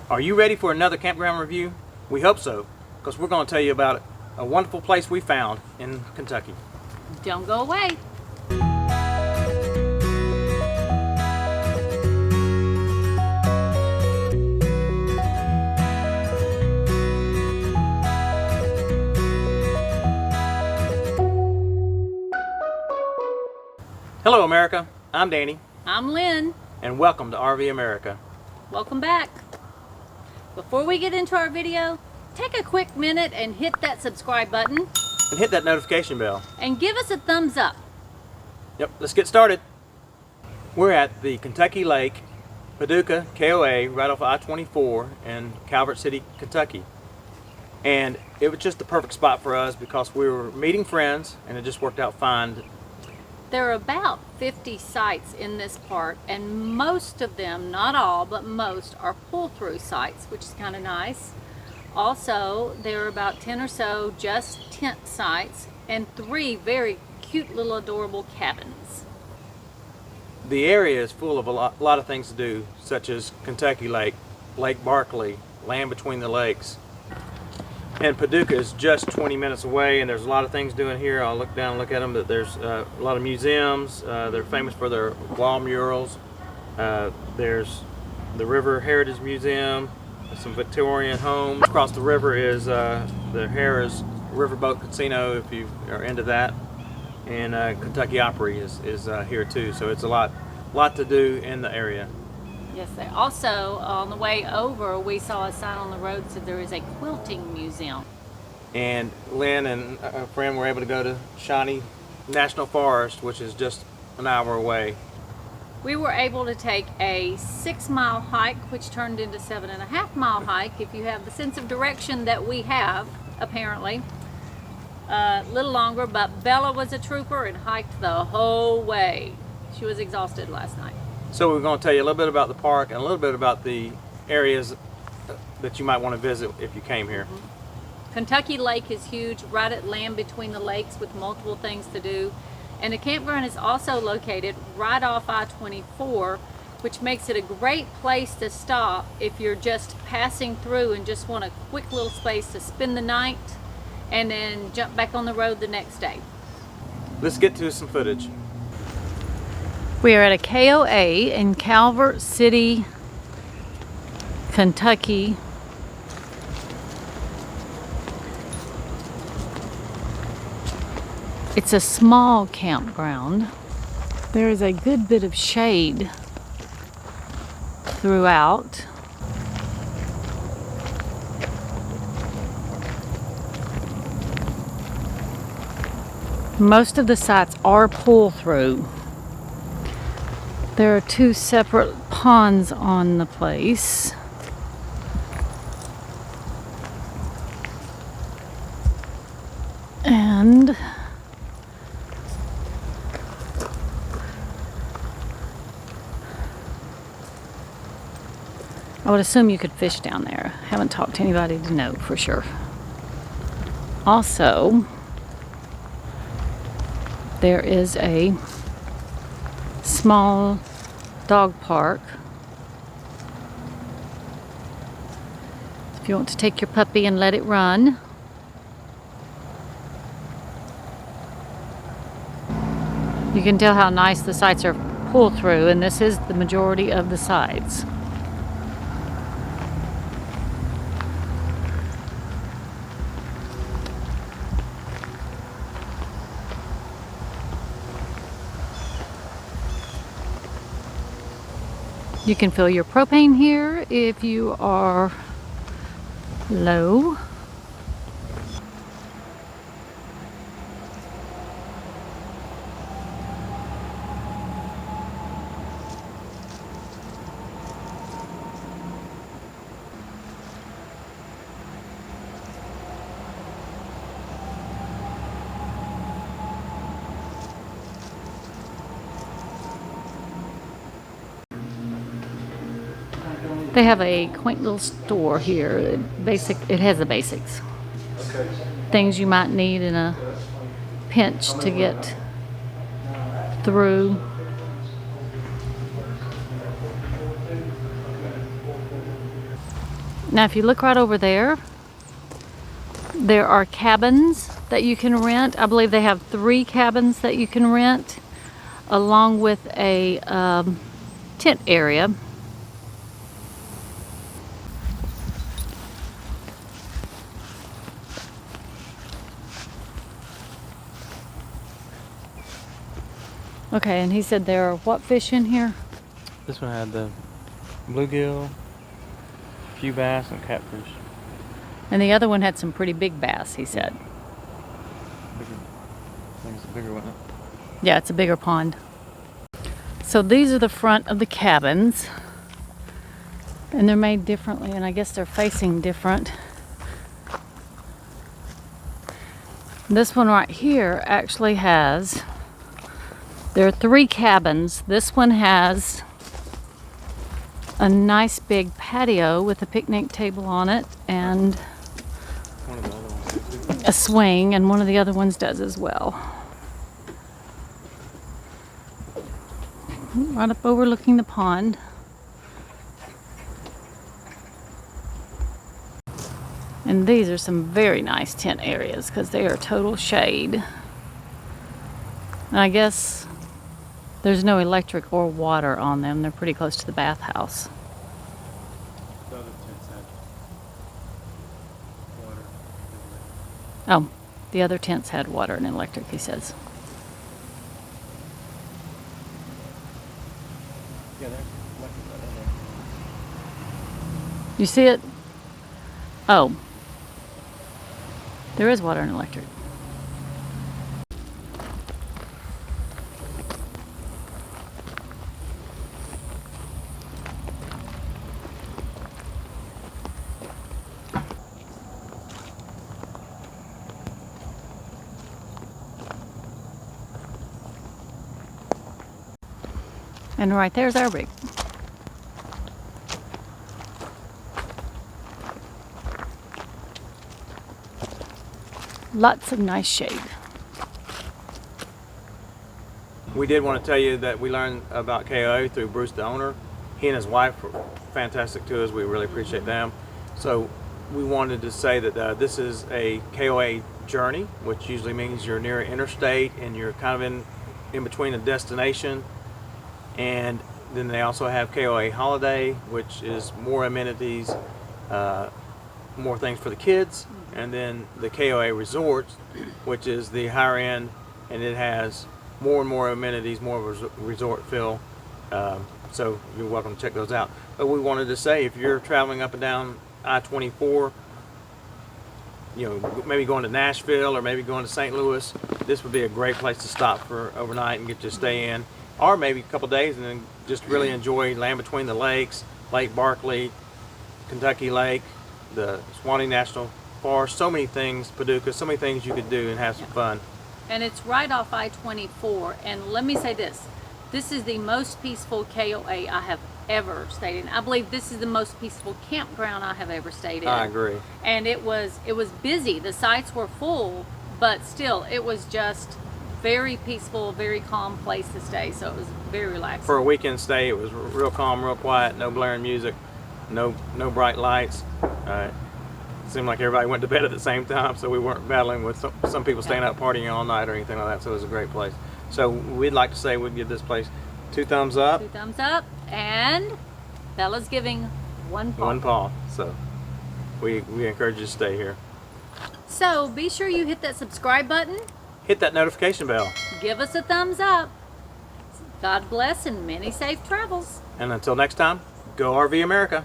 Are you ready for another campground review? We hope so, because we're going to tell you about a wonderful place we found in Kentucky. Don't go away. Hello America, I'm Danny. I'm Lynn. And welcome to RV America. Welcome back. Before we get into our video, take a quick minute and hit that subscribe button. And hit that notification bell. And give us a thumbs up. Yep, let's get started. We're at the Kentucky Lake, Paducah, KOA, right off I-24 in Calvert City, Kentucky. And it was just the perfect spot for us because we were meeting friends and it just worked out fine. There are about 50 sites in this park, and most of them, not all, but most, are pull-through sites, which is kind of nice. Also, there are about 10 or so just tent sites, and 3 very cute little adorable cabins. The area is full of a lot of things to do, such as Kentucky Lake, Lake Barkley, land between the lakes. And Paducah is just 20 minutes away, and there's a lot of things doing here. I'll look down and look at them, but there's a lot of museums. They're famous for their wall murals. There's the River Heritage Museum, some Victorian homes. Across the river is the Harrah's Riverboat Casino, if you are into that. And Kentucky Opry is here too, so it's a lot to do in the area. Yes, they also, on the way over, we saw a sign on the road that said there is a quilting museum. And Lynn and a friend were able to go to Shawnee National Forest, which is just an hour away. We were able to take a 6-mile hike, which turned into 7.5-mile hike, if you have the sense of direction that we have, apparently. A little longer, but Bella was a trooper and hiked the whole way. She was exhausted last night. So we're going to tell you a little bit about the park and a little bit about the areas that you might want to visit if you came here. Kentucky Lake is huge, right at land between the lakes with multiple things to do. And the campground is also located right off I-24, which makes it a great place to stop if you're just passing through and just want a quick little space to spend the night and then jump back on the road the next day. Let's get to some footage. We are at a KOA in Calvert City, Kentucky. It's a small campground. There is a good bit of shade throughout. Most of the sites are pull-through. There are 2 separate ponds on the place. And I would assume you could fish down there. Haven't talked to anybody to know for sure. Also, there is a small dog park. If you want to take your puppy and let it run. You can tell how nice the sites are pulled through, and this is the majority of the sites. You can fill your propane here if you are low. They have a quaint little store here. It has the basics. Things you might need in a pinch to get through. Now if you look right over there, there are cabins that you can rent. I believe they have 3 cabins that you can rent, along with a tent area. Okay, and he said there are what fish in here? This one had the bluegill, a few bass, and catfish. And the other one had some pretty big bass, he said. Bigger. I think it's a bigger one. Yeah, it's a bigger pond. So these are the front of the cabins. And they're made differently, and I guess they're facing different. This one right here actually has, there are 3 cabins. This one has a nice big patio with a picnic table on it and One of the other ones. a swing, and one of the other ones does as well. Right up overlooking the pond. And these are some very nice tent areas because they are total shade. And I guess there's no electric or water on them. They're pretty close to the bathhouse. The other tents had water. Oh, the other tents had water and electric, he says. Yeah, there's electric right in there. You see it? Oh. There is water and electric. And right there's our rig. Lots of nice shade. We did want to tell you that we learned about KOA through Bruce, the owner. He and his wife were fantastic to us. We really appreciate them. So we wanted to say that this is a KOA journey, which usually means you're near an interstate and you're kind of in between a destination. And then they also have KOA Holiday, which is more amenities, more things for the kids. And then the KOA Resorts, which is the higher end, and it has more and more amenities, more of a resort feel. So you're welcome to check those out. But we wanted to say, if you're traveling up and down I-24, you know, maybe going to Nashville or maybe going to St. Louis, this would be a great place to stop for overnight and get you to stay in, or maybe a couple days and then just really enjoy land between the lakes, Lake Barkley, Kentucky Lake, the Swanee National Forest, so many things, Paducah, so many things you could do and have some fun. And it's right off I-24. And let me say this. This is the most peaceful KOA I have ever stayed in. I believe this is the most peaceful campground I have ever stayed in. I agree. And it was busy. The sites were full, but still, it was just very peaceful, very calm place to stay. So it was very relaxing. For a weekend stay, it was real calm, real quiet, no blaring music, no bright lights. It seemed like everybody went to bed at the same time, so we weren't battling with some people staying out partying all night or anything like that. So it was a great place. So we'd like to say we'd give this place 2 thumbs up. 2 thumbs up, and Bella's giving 1 paw. 1 paw. So we encourage you to stay here. So be sure you hit that subscribe button. Hit that notification bell. Give us a thumbs up. God bless and many safe travels. And until next time, go RV America.